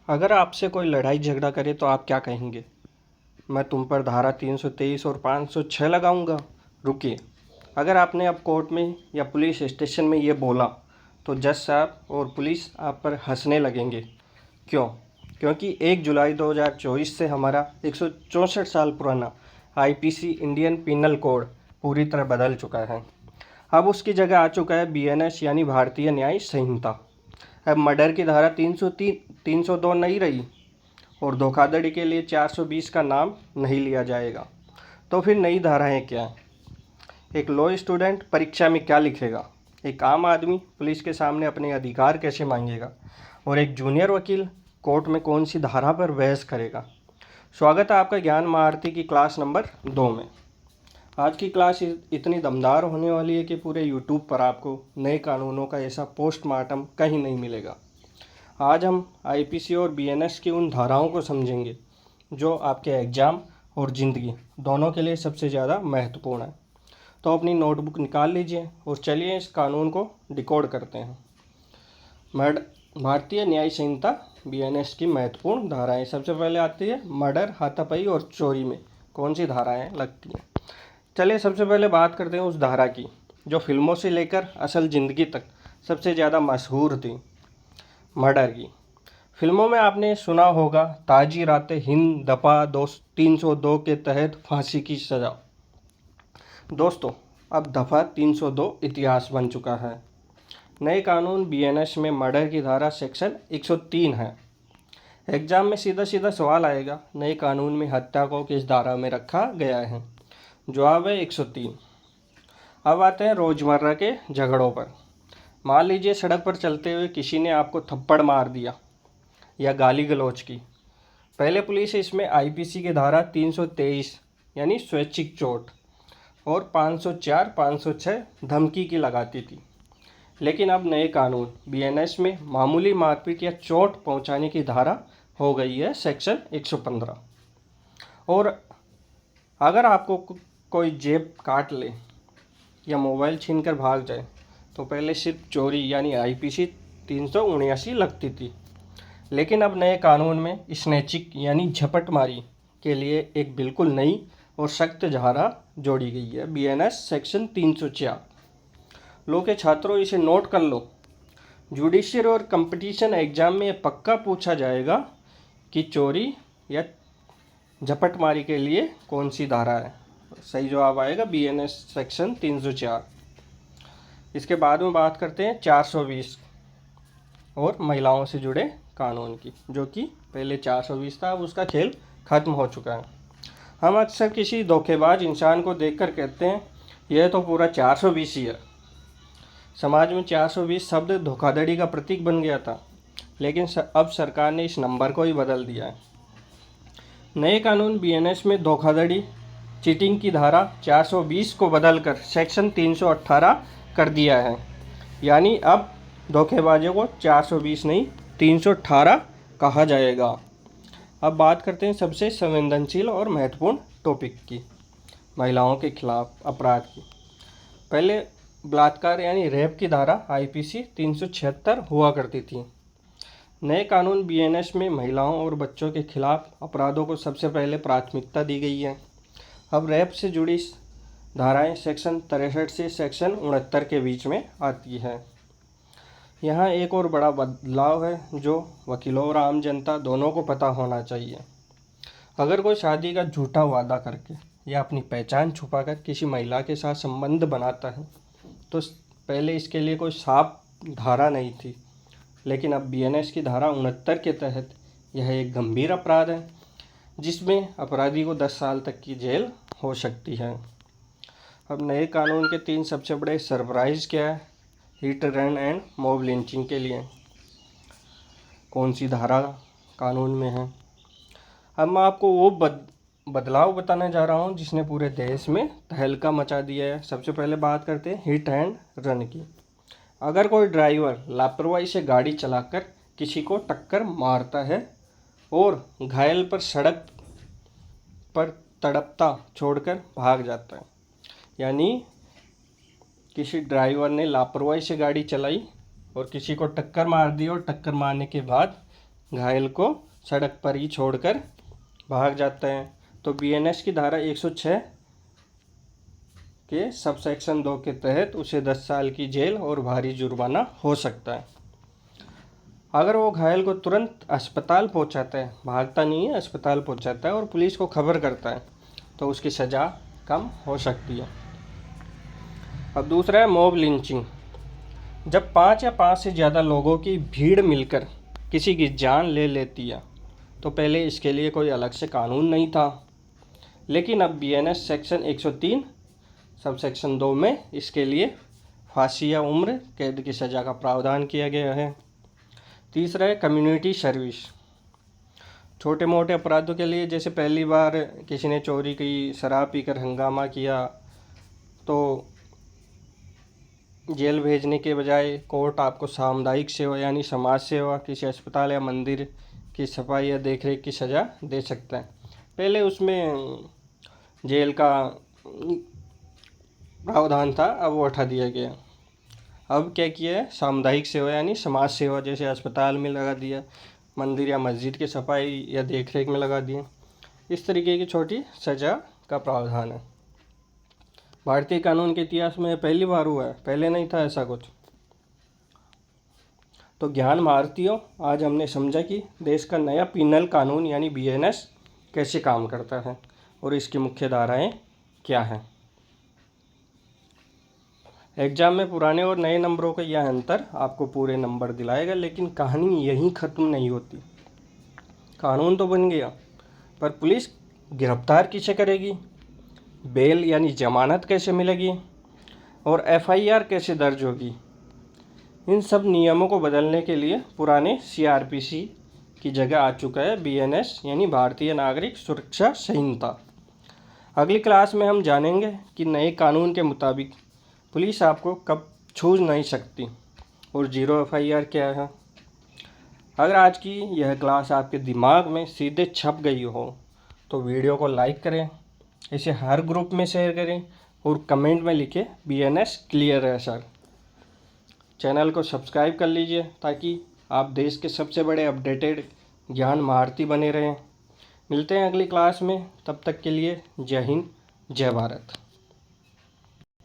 अगर आपसे कोई लड़ाई झगड़ा करे तो आप क्या कहेंगे? मैं तुम पर धारा 323 और 506 लगाऊंगा। रुकिए, अगर आपने अब कोर्ट में या पुलिस स्टेशन में ये बोला तो जज साहब और पुलिस आप पर हंसने लगेंगे। क्यों? क्योंकि 1 जुलाई 2024 से हमारा 164 साल पुराना आईपीसी इंडियन पिनल कोड पूरी तरह बदल चुका है। अब उसकी जगह आ चुका है बीएनएस यानी भारतीय न्याय संहिता। अब मर्डर की धारा 303 302 नहीं रही और धोखाधड़ी के लिए 420 का नाम नहीं लिया जाएगा। तो फिर नई धाराएं क्या हैं? एक लॉ स्टूडेंट परीक्षा में क्या लिखेगा? एक आम आदमी पुलिस के सामने अपने अधिकार कैसे मांगेगा? और एक जूनियर वकील कोर्ट में कौन सी धारा पर बहस करेगा? स्वागत है आपका ज्ञान महारती की क्लास नंबर 2 में। आज की क्लास इतनी दमदार होने वाली है कि पूरे यूट्यूब पर आपको नए कानूनों का ऐसा पोस्टमार्टम कहीं नहीं मिलेगा। आज हम आईपीसी और बीएनएस की उन धाराओं को समझेंगे जो आपके एग्ज़ाम और ज़िंदगी दोनों के लिए सबसे ज़्यादा महत्वपूर्ण है। तो अपनी नोटबुक निकाल लीजिए और चलिए इस कानून को डिकोड करते हैं। भारतीय न्याय संहिता बीएनएस की महत्वपूर्ण धाराएं। सबसे पहले आती है मर्डर, हाथापाई और चोरी में कौन सी धाराएं लगती हैं। चलिए सबसे पहले बात करते हैं उस धारा की जो फिल्मों से लेकर असल ज़िंदगी तक सबसे ज़्यादा मशहूर थी, मर्डर की। फिल्मों में आपने सुना होगा ताजी रातें हिंद, दफा 302 के तहत फांसी की सज़ा। दोस्तों, अब दफ़ा 302 इतिहास बन चुका है। नए कानून बीएनएस में मर्डर की धारा सेक्शन 103 है। एग्जाम में सीधा सीधा सवाल आएगा, नए कानून में हत्या को किस धारा में रखा गया है? जवाब है 103। अब आते हैं रोज़मर्रा के झगड़ों पर। मान लीजिए सड़क पर चलते हुए किसी ने आपको थप्पड़ मार दिया या गाली गलौज की। पहले पुलिस इसमें आईपीसी की धारा 323 यानी स्वैच्छिक चोट और 504, 506 धमकी की लगाती थी। लेकिन अब नए कानून बीएनएस में मामूली मारपीट या चोट पहुंचाने की धारा हो गई है सेक्शन 115। और अगर आपको कोई जेब काट ले या मोबाइल छीनकर भाग जाए तो पहले सिर्फ चोरी यानी आईपीसी 379 लगती थी। लेकिन अब नए कानून में स्नैचिंग यानी झपटमारी के लिए एक बिल्कुल नई और सख्त धारा जोड़ी गई है, बीएनएस सेक्शन 304। लो के छात्रों, इसे नोट कर लो। जुडिशियल और कंपटीशन एग्जाम में पक्का पूछा जाएगा कि चोरी या झपटमारी के लिए कौन सी धारा है। सही जवाब आएगा बीएनएस सेक्शन 304। इसके बाद में बात करते हैं 420 और महिलाओं से जुड़े कानून की, जो कि पहले 420 था, अब उसका खेल खत्म हो चुका है। हम अक्सर किसी धोखेबाज इंसान को देखकर कहते हैं यह तो पूरा 420 ही है। समाज में 420 शब्द धोखाधड़ी का प्रतीक बन गया था, लेकिन अब सरकार ने इस नंबर को ही बदल दिया है। नए कानून बीएनएस में धोखाधड़ी चीटिंग की धारा 420 को बदलकर सेक्शन 318 कर दिया है। यानी अब धोखेबाजों को 420 नहीं 318 कहा जाएगा। अब बात करते हैं सबसे संवेदनशील और महत्वपूर्ण टॉपिक की, महिलाओं के खिलाफ अपराध की। पहले बलात्कार यानी रेप की धारा आईपीसी 376 हुआ करती थी। नए कानून बीएनएस में महिलाओं और बच्चों के खिलाफ अपराधों को सबसे पहले प्राथमिकता दी गई है। अब रेप से जुड़ी धाराएं सेक्शन 63 से सेक्शन 69 के बीच में आती है। यहाँ एक और बड़ा बदलाव है जो वकीलों और आम जनता दोनों को पता होना चाहिए। अगर कोई शादी का झूठा वादा करके या अपनी पहचान छुपाकर किसी महिला के साथ संबंध बनाता है तो पहले इसके लिए कोई साफ धारा नहीं थी, लेकिन अब बीएनएस की धारा 69 के तहत यह एक गंभीर अपराध है जिसमें अपराधी को 10 साल तक की जेल हो सकती है। अब नए कानून के 3 सबसे बड़े सरप्राइज़ क्या है? Hit run and mob lynching के लिए कौन सी धारा कानून में है? अब मैं आपको वो बदलाव बताने जा रहा हूँ जिसने पूरे देश में तहलका मचा दिया है। सबसे पहले बात करते हैं हिट एंड रन की। अगर कोई ड्राइवर लापरवाही से गाड़ी चलाकर किसी को टक्कर मारता है और घायल पर सड़क पर तड़पता छोड़कर भाग जाता है, यानी किसी ड्राइवर ने लापरवाही से गाड़ी चलाई और किसी को टक्कर मार दी और टक्कर मारने के बाद घायल को सड़क पर ही छोड़कर भाग जाते हैं। तो बीएनएस की धारा 106 के सबसेक्शन 2 के तहत उसे 10 साल की जेल और भारी जुर्माना हो सकता है। अगर वो घायल को तुरंत अस्पताल पहुंचाता है, भागता नहीं है, अस्पताल पहुंचाता है और पुलिस को खबर करता है, तो उसकी सज़ा कम हो सकती है। अब दूसरा है मॉब लिंचिंग। जब 5 या 5 से ज़्यादा लोगों की भीड़ मिलकर किसी की जान ले लेती है, तो पहले इसके लिए कोई अलग से कानून नहीं था, लेकिन अब बीएनएस सेक्शन 103 सबसेक्शन 2 में इसके लिए फांसी या उम्र कैद की सज़ा का प्रावधान किया गया है। तीसरा है कम्युनिटी सर्विस। छोटे मोटे अपराधों के लिए, जैसे पहली बार किसी ने चोरी की, शराब पीकर हंगामा किया, तो जेल भेजने के बजाय कोर्ट आपको सामुदायिक सेवा यानी समाज सेवा, किसी अस्पताल या मंदिर की सफाई या देखरेख की सज़ा दे सकता है। पहले उसमें जेल का प्रावधान था, अब वो हटा दिया गया। अब क्या किया है, सामुदायिक सेवा यानी समाज सेवा, जैसे अस्पताल में लगा दिया, मंदिर या मस्जिद की सफाई या देखरेख में लगा दिया। इस तरीके की छोटी सज़ा का प्रावधान है। भारतीय कानून के इतिहास में पहली बार हुआ है, पहले नहीं था ऐसा कुछ। तो ज्ञान भारतीयों, आज हमने समझा कि देश का नया पिनल कानून यानी बीएनएस कैसे काम करता है और इसकी मुख्य धाराएं क्या हैं। एग्ज़ाम में पुराने और नए नंबरों का यह अंतर आपको पूरे नंबर दिलाएगा, लेकिन कहानी यहीं ख़त्म नहीं होती। कानून तो बन गया, पर पुलिस गिरफ्तार किसे करेगी, बेल यानी जमानत कैसे मिलेगी और एफआईआर कैसे दर्ज होगी। इन सब नियमों को बदलने के लिए पुराने सीआरपीसी की जगह आ चुका है बीएनएस यानी भारतीय नागरिक सुरक्षा संहिता। अगली क्लास में हम जानेंगे कि नए कानून के मुताबिक पुलिस आपको कब छू नहीं सकती और 0 एफआईआर क्या है। अगर आज की यह क्लास आपके दिमाग में सीधे छप गई हो तो वीडियो को लाइक करें, इसे हर ग्रुप में शेयर करें और कमेंट में लिखें बीएनएस क्लियर है सर। चैनल को सब्सक्राइब कर लीजिए ताकि आप देश के सबसे बड़े अपडेटेड ज्ञान महारथी बने रहें। मिलते हैं अगली क्लास में, तब तक के लिए जय हिंद, जय भारत।